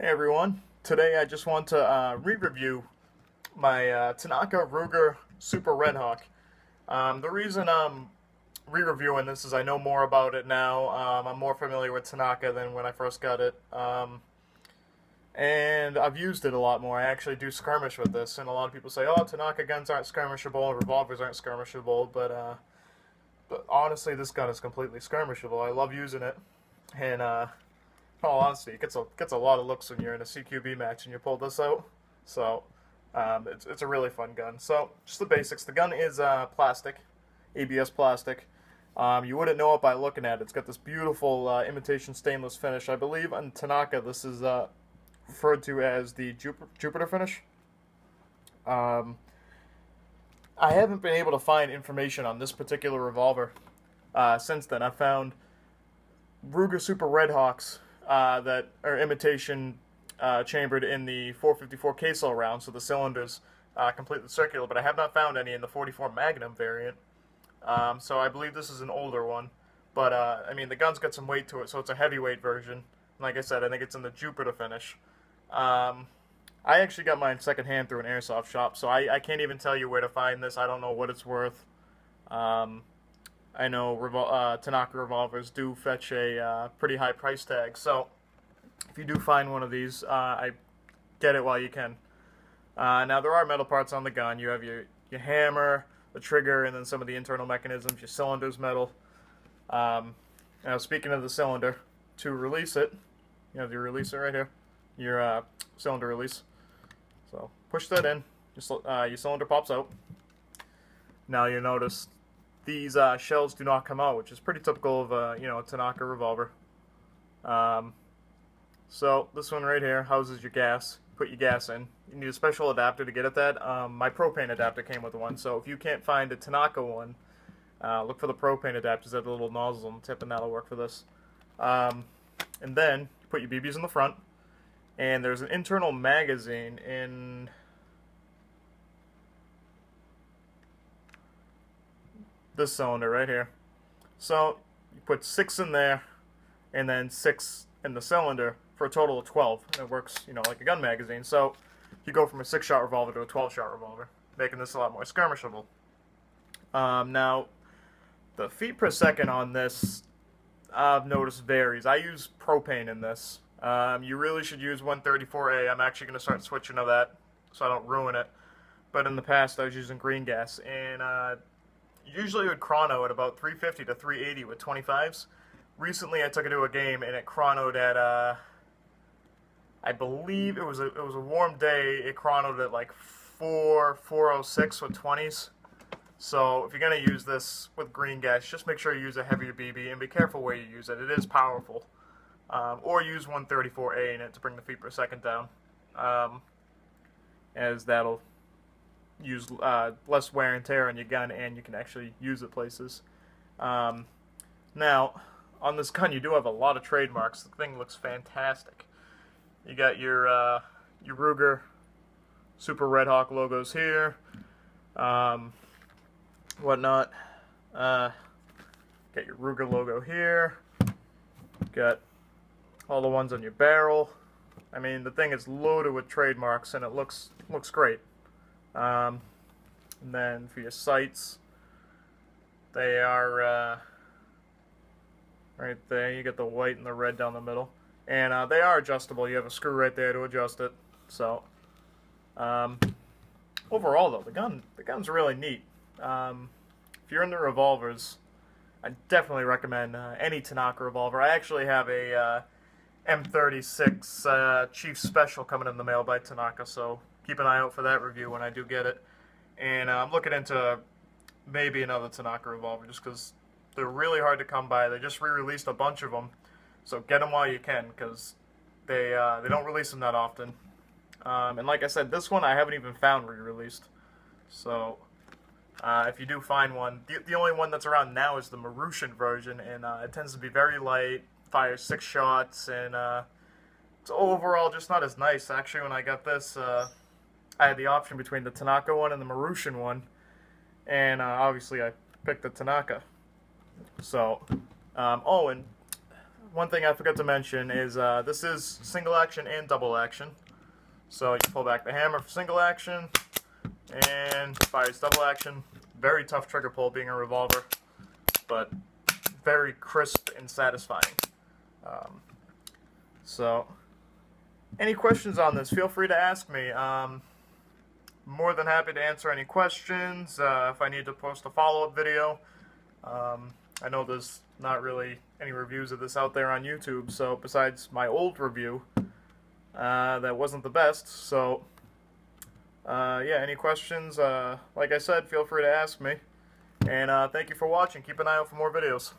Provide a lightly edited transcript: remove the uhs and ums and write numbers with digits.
Hey everyone, today I just want to re-review my Tanaka Super RedHawk. The reason I'm re-reviewing this is I know more about it now. I'm more familiar with Tanaka than when I first got it. And I've used it a lot more. I actually do skirmish with this, and a lot of people say, oh, Tanaka guns aren't skirmishable, revolvers aren't skirmishable, but honestly, this gun is completely skirmishable. I love using it, and in all honesty, it gets a lot of looks when you're in a CQB match and you pull this out. So it's a really fun gun. So just the basics. The gun is plastic, ABS plastic. You wouldn't know it by looking at it. It's got this beautiful imitation stainless finish. I believe on Tanaka this is referred to as the Jupiter finish. I haven't been able to find information on this particular revolver since then. I found Ruger Super RedHawks that are imitation chambered in the 454 K-cell round, so the cylinders completely circular, but I have not found any in the 44 Magnum variant. So I believe this is an older one, but I mean the gun's got some weight to it, so it's a heavyweight version. Like I said, I think it's in the Jupiter finish. I actually got mine secondhand through an airsoft shop, so I can't even tell you where to find this. I don't know what it's worth. I know Tanaka revolvers do fetch a pretty high price tag, so if you do find one of these, I get it while you can. Now there are metal parts on the gun. You have your hammer, the trigger, and then some of the internal mechanisms. Your cylinder's metal. Now speaking of the cylinder, to release it, you have your releaser right here, your cylinder release. So push that in, your cylinder pops out. Now you notice these shells do not come out, which is pretty typical of a Tanaka revolver. So this one right here houses your gas. Put your gas in. You need a special adapter to get at that. My propane adapter came with one, so if you can't find a Tanaka one, look for the propane adapters that have the little nozzles on the tip, and that'll work for this. And then put your BBs in the front, and there's an internal magazine in this cylinder right here. So you put 6 in there and then 6 in the cylinder for a total of 12. And it works, like a gun magazine. So you go from a 6-shot revolver to a 12-shot revolver, making this a lot more skirmishable. Now, the feet per second on this, I've noticed varies. I use propane in this. You really should use 134A. I'm actually going to start switching to that so I don't ruin it. But in the past, I was using green gas, and usually it would chrono at about 350 to 380 with 25s. Recently, I took it to a game, and it chronoed at, I believe it was a warm day. It chronoed at like 406 with 20s. So if you're going to use this with green gas, just make sure you use a heavier BB, and be careful where you use it. It is powerful. Or use 134A in it to bring the feet per second down, as that'll use less wear and tear on your gun, and you can actually use it places. Now, on this gun, you do have a lot of trademarks. The thing looks fantastic. You got your Ruger Super RedHawk logos here, whatnot. Got your Ruger logo here. Got all the ones on your barrel. I mean, the thing is loaded with trademarks, and it looks great. And then for your sights, they are right there. You get the white and the red down the middle, and they are adjustable. You have a screw right there to adjust it. So overall, though, the gun's really neat. If you're into revolvers, I definitely recommend any Tanaka revolver. I actually have a M36 Chief Special coming in the mail by Tanaka, so keep an eye out for that review when I do get it. And I'm looking into maybe another Tanaka revolver, just because they're really hard to come by. They just re-released a bunch of them, so get them while you can, because they don't release them that often. And like I said, this one I haven't even found re-released. So if you do find one, the only one that's around now is the Marussian version, and it tends to be very light, fires 6 shots, and it's overall just not as nice. Actually, when I got this, I had the option between the Tanaka one and the Marussian one, and obviously I picked the Tanaka. So, oh, and one thing I forgot to mention is this is single action and double action. So you pull back the hammer for single action and fires double action. Very tough trigger pull being a revolver, but very crisp and satisfying. So, any questions on this, feel free to ask me. More than happy to answer any questions. If I need to post a follow-up video. I know there's not really any reviews of this out there on YouTube, so besides my old review, that wasn't the best. So, yeah, any questions, like I said, feel free to ask me. And thank you for watching. Keep an eye out for more videos.